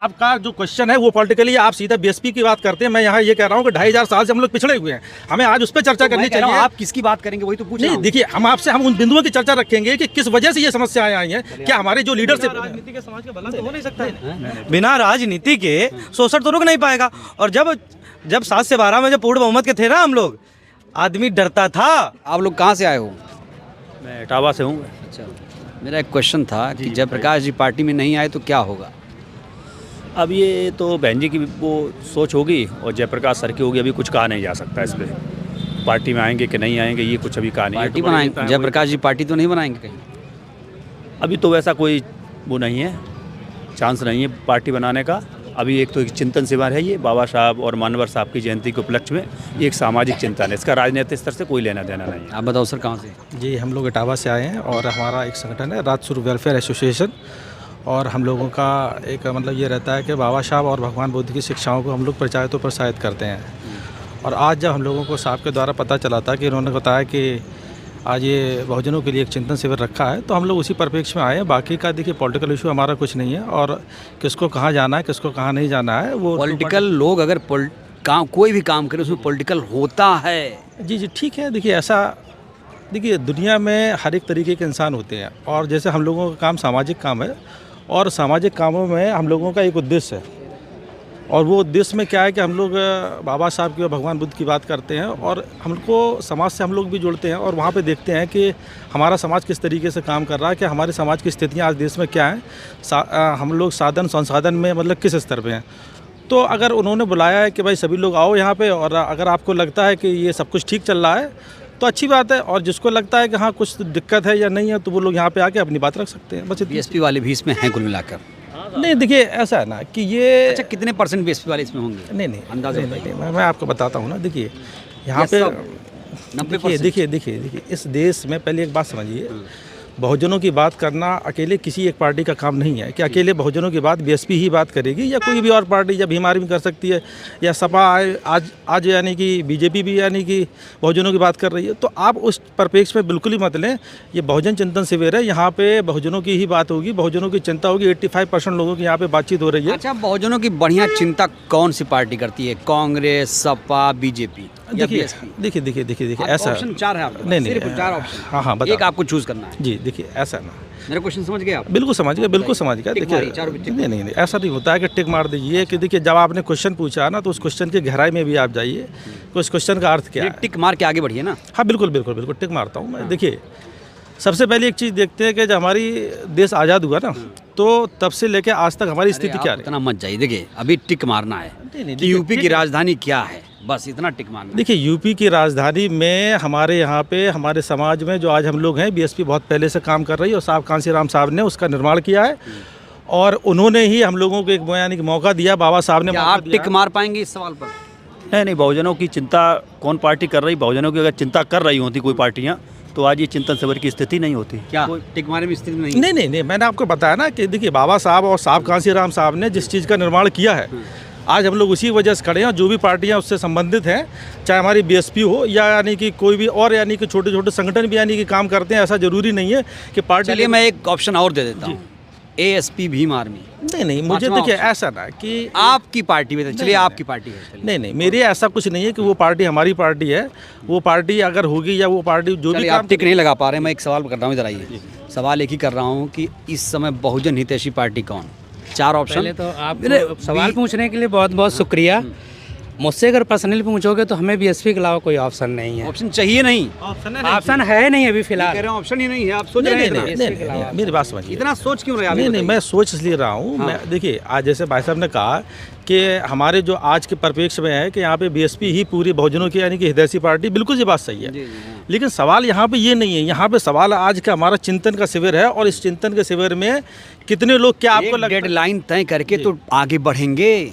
आपका जो क्वेश्चन है वो पॉलिटिकली आप सीधा बीएसपी की बात करते हैं। मैं यहाँ ये कह रहा हूँ कि 2500 साल से हम लोग पिछड़े हुए हैं, हमें आज उस पर चर्चा करनी चाहिए। आप किसकी बात करेंगे वही तो पूछ रहा नहीं, हूं। देखिए हम उन बिंदुओं की चर्चा रखेंगे कि किस वजह से ये समस्याएं आई हैं। क्या हमारे जो लीडरशिप राजनीति के समाज का भला तो हो नहीं सकता है। बिना राजनीति के शोषण तो रुक नहीं पाएगा। और जब 7 से 12 में जब पूर्ण बहुमत के थे ना हम लोग, आदमी डरता था। आप लोग कहाँ से आए हो? मैं इटावा से हूँ। अच्छा, मेरा एक क्वेश्चन था कि जयप्रकाश जी पार्टी में नहीं आए तो क्या होगा? अब ये तो बहन जी की वो सोच होगी और जयप्रकाश सर की होगी, अभी कुछ कहा नहीं जा सकता इस पर। पार्टी में आएंगे कि नहीं आएंगे ये कुछ अभी कहा नहीं है। पार्टी बनाएंगे? जयप्रकाश जी पार्टी तो नहीं बनाएंगे कहीं? अभी तो वैसा कोई वो नहीं है, चांस नहीं है पार्टी बनाने का। अभी एक तो एक चिंतन शिविर है ये बाबा साहब और मानवर साहब की जयंती के उपलक्ष्य में, ये एक सामाजिक चिंतन है, इसका राजनीतिक स्तर से कोई लेना देना नहीं है। आप बताओ सर कहाँ से? जी, हम लोग इटावा से आए हैं और हमारा एक संगठन है राजसुर वेलफेयर एसोसिएशन। और हम लोगों का एक मतलब ये रहता है कि बाबा साहब और भगवान बुद्ध की शिक्षाओं को हम लोग प्रचारित तो प्रोत्साहित करते हैं। और आज जब हम लोगों को साहब के द्वारा पता चला था कि इन्होंने बताया कि आज ये बहुजनों के लिए एक चिंतन शिविर रखा है, तो हम लोग उसी परिप्रेक्ष्य में आए हैं। बाकी का देखिए पॉलिटिकल इशू हमारा कुछ नहीं है, और किसको कहाँ जाना है किसको कहाँ नहीं जाना है वो पॉलिटिकल लोग अगर कोई भी काम करे उसमें पॉलिटिकल होता है। जी ठीक है। देखिए ऐसा दुनिया में हर एक तरीके के इंसान होते हैं, और जैसे हम लोगों का काम सामाजिक काम है, और सामाजिक कामों में हम लोगों का एक उद्देश्य है, और वो उद्देश्य में क्या है कि हम लोग बाबा साहब की और भगवान बुद्ध की बात करते हैं, और हमको समाज से हम लोग भी जुड़ते हैं, और वहाँ पे देखते हैं कि हमारा समाज किस तरीके से काम कर रहा है, कि हमारे समाज की स्थितियाँ आज देश में क्या हैं, हम लोग साधन संसाधन में मतलब किस स्तर पे हैं। तो अगर उन्होंने बुलाया है कि भाई सभी लोग आओ यहाँ पे, और अगर आपको लगता है कि ये सब कुछ ठीक चल रहा है तो अच्छी बात है, और जिसको लगता है कि हाँ कुछ दिक्कत है या नहीं है तो वो लोग यहाँ पे आके अपनी बात रख सकते हैं। बस बीएसपी वाले भी इसमें हैं कुल मिलाकर? नहीं, देखिए ऐसा है ना कि ये अच्छा, कितने % बीएसपी वाले इसमें होंगे? नहीं अंदाजा नहीं, मैं आपको बताता हूँ ना। देखिए यहाँ पे 90%। देखिए इस देश में पहले एक बात समझिए, बहुजनों की बात करना अकेले किसी एक पार्टी का काम नहीं है कि अकेले बहुजनों की बात बीएसपी ही बात करेगी, या कोई भी और पार्टी या भीम आर्मी कर सकती है, या सपा आज यानी कि बीजेपी भी यानी कि बहुजनों की बात कर रही है। तो आप उस परिप्रेक्ष्य में बिल्कुल ही मत लें। ये बहुजन चिंतन शिविर है, यहाँ पे बहुजनों की ही बात होगी, बहुजनों की चिंता होगी। 85% लोगों की यहाँ पे बातचीत हो रही है। अच्छा, बहुजनों की बढ़िया चिंता कौन सी पार्टी करती है? कांग्रेस, सपा, बीजेपी? देखिए ऐसा ऑप्शन 4 है आपके? नहीं सिर्फ 4 ऑप्शन? हाँ एक आपको चूज करना है। जी देखिए ऐसा ना, मेरा क्वेश्चन समझ गए आप? बिल्कुल समझ गया। देखिए नहीं ऐसा नहीं होता है कि टिक मार दीजिए। कि देखिए जब आपने क्वेश्चन पूछा ना तो उस क्वेश्चन की गहराई में भी आप जाइए कि उस क्वेश्चन का अर्थ क्या है। टिक मार के आगे बढ़िए ना। हाँ बिल्कुल टिक मारता हूँ मैं। देखिए सबसे पहले एक चीज़ देखते हैं कि जब हमारी देश आज़ाद हुआ ना, तो तब से लेकर आज तक हमारी स्थिति क्या है। इतना मत जाइए। देखिए अभी टिक मारना है कि यूपी की राजधानी क्या है, बस इतना टिक मारना। देखिए यूपी की राजधानी में हमारे यहाँ पे हमारे समाज में जो आज हम लोग हैं, बीएसपी बहुत पहले से काम कर रही है, और साहब कांसीराम साहब ने उसका निर्माण किया है, और उन्होंने ही हम लोगों को एक यानी कि मौका दिया। बाबा साहब ने आप टिक मार पाएंगे इस सवाल पर? नहीं, बहुजनों की चिंता कौन पार्टी कर रही? बहुजनों की अगर चिंता कर रही होती कोई पार्टियाँ तो आज ये चिंतन शिविर की स्थिति नहीं होती। क्या टिक मारे में स्थिति नहीं? नहीं, मैंने आपको बताया ना कि देखिए बाबा साहब और साहब कांसीराम साहब ने जिस चीज़ का निर्माण किया है, आज हम लोग उसी वजह से खड़े हैं। जो भी पार्टियां उससे संबंधित हैं, चाहे हमारी बीएसपी हो या यानी कि कोई भी और यानी कि छोटे छोटे संगठन भी यानी कि काम करते हैं, ऐसा जरूरी नहीं है कि पार्टी। चलिए मैं एक ऑप्शन और दे देता हूँ, एएसपी भीम आर्मी। नहीं, मुझे देखिए ऐसा ना कि आपकी पार्टी में, चलिए आपकी पार्टी है। नहीं, मेरे ऐसा कुछ नहीं है कि वो पार्टी हमारी पार्टी है। वो पार्टी अगर होगी या वो पार्टी जो भी आप टिक नहीं लगा पा रहे, मैं एक सवाल कर रहा हूँ, इधर आइए। सवाल एक ही कर रहा हूँ कि इस समय बहुजन हितैषी पार्टी कौन? 4 ऑप्शन। पहले तो आप सवाल पूछने के लिए बहुत बहुत शुक्रिया। मुझसे अगर पर्सनली पूछोगे तो हमें बीएसपी के अलावा कोई ऑप्शन नहीं है। ऑप्शन चाहिए नहीं? ऑप्शन है नहीं अभी फिलहाल। ऑप्शन ही नहीं है, आप सोच रहे हैं? नहीं, मेरी बात समझिए। इतना सोच क्यों रहे हैं? नहीं, मैं सोच इसलिए रहा हूँ। मैं देखिए आज जैसे भाई साहब ने कहा कि हमारे जो आज के परिप्रेक्ष्य में है कि यहाँ पे बीएसपी ही पूरी बहुजनों की यानी कि हितैषी पार्टी, बिल्कुल ये बात सही है। लेकिन सवाल यहाँ पे ये नहीं है। यहाँ पे सवाल आज का हमारा चिंतन का शिविर है, और इस चिंतन के शिविर में कितने लोग, क्या आपको लगता है डेडलाइन तय करके तो आगे बढ़ेंगे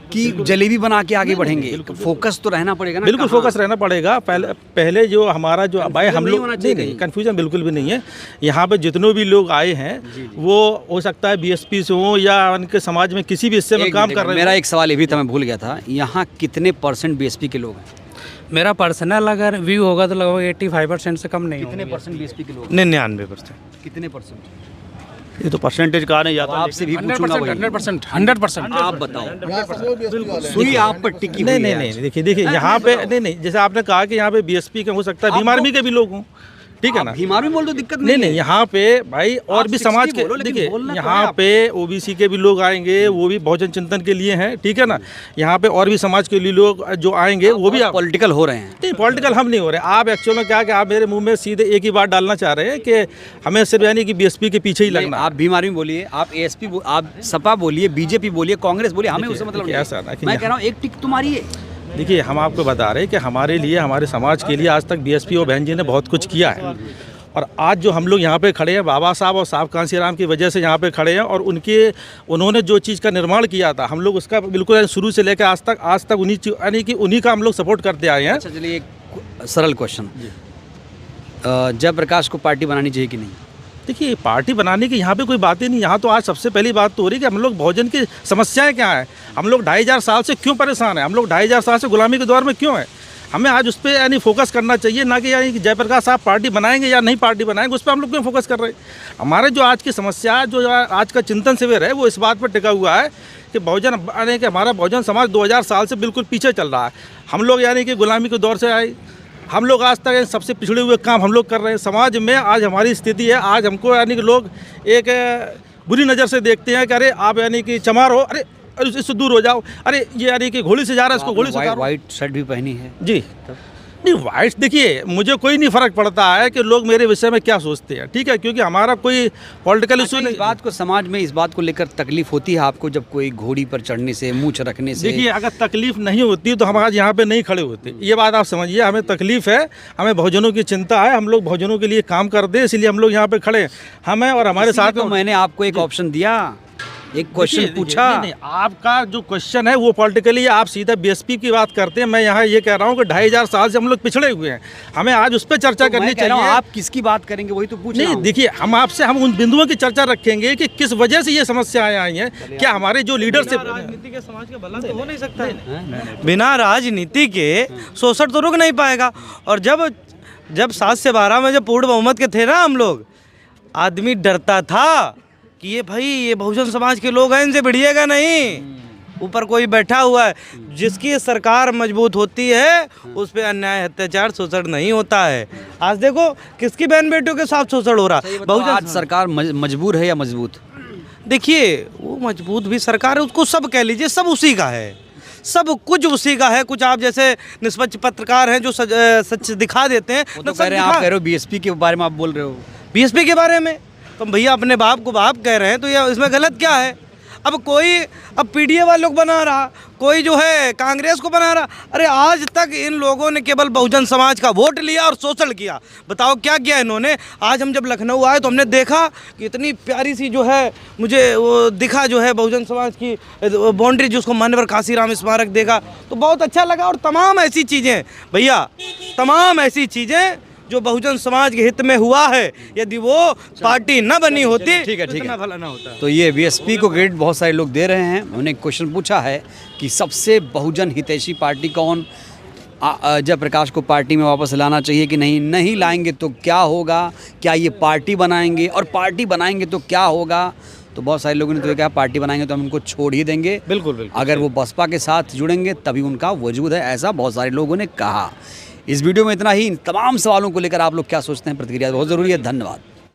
कि जलेबी बना के आगे बढ़ेंगे? फोकस तो रहना पड़ेगा ना। बिल्कुल फोकस रहना पड़ेगा। पहले जो हमारा जो भाई हम लोग नहीं, कन्फ्यूजन बिल्कुल भी नहीं है। यहाँ पे जितने भी लोग आए हैं वो हो सकता है बीएसपी से हो या उनके समाज में किसी भी हिस्से में काम कर रहे हैं। मेरा एक सवाल ये भी था, मैं भूल गया था, यहाँ कितने % बीएसपी के लोग हैं? मेरा पर्सनल अगर व्यू होगा तो लगभग 85% से कम नहीं। कितने % बीएसपी के लोग? 99%। कितने %? ये तो परसेंटेज कहा नहीं जाता। आपसे भी पूछूंगा वही। 100%। आप बताओ, सुई आप पर टिकी हुई नहीं है नहीं आज। नहीं, देखिए यहाँ पे नहीं, जैसे आपने कहा कि यहाँ पे बीएसपी के हो सकता है, बीमार भी के भी लोग हों, ठीक है ना। बीमार भी बोल दो, दिक्कत नहीं नहीं नहीं, यहाँ पे भाई और आप भी 60 समाज के, बोलो, लेकिन देखिए बोलना तो है यहाँ आप। पे ओबीसी के भी लोग आएंगे, वो भी बहुजन चिंतन के लिए हैं, ठीक है ना। यहाँ पे और भी समाज के लिए लोग जो आएंगे वो भी पॉलिटिकल हो रहे हैं। नहीं, पॉलिटिकल हम नहीं हो रहे। आप एक्चुअल में क्या कि आप मेरे मुंह में सीधे एक ही बात डालना चाह रहे हैं कि हमें सिर्फ यानी कि बीएसपी के पीछे ही नहीं, लगना। आप बीमारी में बोलिए, आप एएसपी, आप सपा बोलिए, बीजेपी बोलिए, कांग्रेस बोलिए, हमें उससे मतलब देखिए, नहीं ऐसा ना है। कि मैं कह रहा हूँ एक टिक तुम्हारी है। देखिए हम आपको बता रहे हैं कि हमारे लिए, हमारे समाज के लिए आज तक बीएसपी और बहन जी ने बहुत कुछ किया है। और आज जो हम लोग यहाँ पे खड़े हैं, बाबा साहब और साहब कांसीराम की वजह से यहाँ पे खड़े हैं। और उन्होंने जो चीज़ का निर्माण किया था, हम लोग उसका बिल्कुल शुरू से लेकर आज तक उन्हीं का हम लोग सपोर्ट करते आए हैं। अच्छा चलिए, एक सरल क्वेश्चन, जयप्रकाश को पार्टी बनानी चाहिए कि नहीं? देखिए पार्टी बनाने की यहाँ पे कोई बात ही नहीं। यहाँ तो आज सबसे पहली बात तो हो रही है कि हम लोग बहुजन की समस्याएं क्या है, हम लोग 2500 साल से क्यों परेशान हैं, हम लोग 2500 साल से गुलामी के दौर में क्यों हैं। हमें आज उस पर यानी फोकस करना चाहिए, ना कि यानी कि जयप्रकाश साहब पार्टी बनाएंगे या नहीं पार्टी बनाएंगे, उस पर हम लोग क्यों फोकस कर रहे हैं। हमारे जो आज की समस्या, जो आज का चिंतन शिविर है, वो इस बात पर टिका हुआ है कि बहुजन यानी कि हमारा बहुजन समाज 2000 साल से बिल्कुल पीछे चल रहा है। हम लोग यानी कि गुलामी के दौर से आए, हम लोग आज तक सबसे पिछड़े हुए काम हम लोग कर रहे हैं। समाज में आज हमारी स्थिति है, आज हमको यानी कि लोग एक बुरी नज़र से देखते हैं कि अरे आप यानी कि चमार हो, अरे इससे दूर हो जाओ, अरे ये यानी कि घोड़ी से जा रहा है, इसको घोड़ी से उतारो। व्हाइट शर्ट भी पहनी है जी नहीं, वाइट देखिए मुझे कोई नहीं फ़र्क पड़ता है कि लोग मेरे विषय में क्या सोचते हैं, ठीक है, क्योंकि हमारा कोई पॉलिटिकल इशू नहीं। इस बात को समाज में, इस बात को लेकर तकलीफ होती है आपको जब कोई घोड़ी पर चढ़ने से, मूंछ रखने से? देखिए अगर तकलीफ नहीं होती तो हम आज यहाँ पे नहीं खड़े होते, ये बात आप समझिए। हमें तकलीफ है, हमें बहुजनों की चिंता है, हम लोग बहुजनों के लिए काम करते हैं, इसलिए हम लोग यहाँ पे खड़े हैं। हमें और हमारे साथ तो मैंने आपको एक ऑप्शन दिया, एक क्वेश्चन पूछा। नहीं, आपका जो क्वेश्चन है वो पॉलिटिकली है, आप सीधा बीएसपी की बात करते हैं। मैं यहाँ ये कह रहा हूँ कि 2500 साल से हम लोग पिछड़े हुए हैं, हमें आज उस पर चर्चा करनी चाहिए। आप किसकी बात करेंगे वही तो पूछ रहा नहीं हूं। देखिए हम उन बिंदुओं की चर्चा रखेंगे कि किस वजह से ये समस्याएं आई हैं। क्या हमारे जो लीडरशिप, राजनीति के समाज का भला तो हो नहीं सकता है। बिना राजनीति के शोषण तो रुक नहीं पाएगा। और जब 7 से 12 में जब पूर्ण बहुमत के थे ना हम लोग, आदमी डरता था कि ये भाई ये बहुजन समाज के लोग हैं, इनसे भिड़िएगा नहीं। ऊपर कोई बैठा हुआ है, जिसकी सरकार मजबूत होती है उस पर अन्याय, अत्याचार, शोषण नहीं होता है। आज देखो किसकी बहन बेटियों के साथ शोषण हो रहा है। बहुजन आज सरकार मजबूर है या मजबूत? देखिए वो मजबूत भी सरकार है, उसको सब कह लीजिए, सब उसी का है, सब कुछ उसी का है। कुछ आप जैसे निष्पक्ष पत्रकार हैं जो सच दिखा देते हैं। तो कह रहे हैं, आप कह रहे हो बीएसपी के बारे में आप बोल रहे हो, बीएसपी के बारे में तो भैया अपने बाप को बाप कह रहे हैं, तो ये इसमें गलत क्या है। अब पीडीए वालों को बना रहा, कोई जो है कांग्रेस को बना रहा। अरे आज तक इन लोगों ने केवल बहुजन समाज का वोट लिया और शोषण किया। बताओ क्या किया इन्होंने। आज हम जब लखनऊ आए तो हमने देखा कि इतनी प्यारी सी जो है, मुझे वो दिखा जो है बहुजन समाज की बाउंड्री, जिसको मान्यवर कांसीराम स्मारक देखा तो बहुत अच्छा लगा। और तमाम ऐसी चीज़ें भैया, तमाम ऐसी चीज़ें जो बहुजन समाज के हित में हुआ है, यदि वो पार्टी न बनी होती ठीक है, तो इतना भला ना होता। तो ये बीएसपी को क्रेडिट बहुत सारे लोग दे रहे हैं। हमने एक क्वेश्चन पूछा है कि सबसे बहुजन हितैषी पार्टी कौन, जयप्रकाश को पार्टी में वापस लाना चाहिए कि नहीं, नहीं लाएंगे तो क्या होगा, क्या ये पार्टी बनाएंगे, और पार्टी बनाएंगे तो क्या होगा। तो बहुत सारे लोगों ने तो ये कहा पार्टी बनाएंगे तो हम उनको छोड़ ही देंगे। बिल्कुल अगर वो बसपा के साथ जुड़ेंगे तभी उनका वजूद है, ऐसा बहुत सारे लोगों ने कहा। इस वीडियो में इतना ही। इन तमाम सवालों को लेकर आप लोग क्या सोचते हैं, प्रतिक्रिया बहुत ज़रूरी है। धन्यवाद।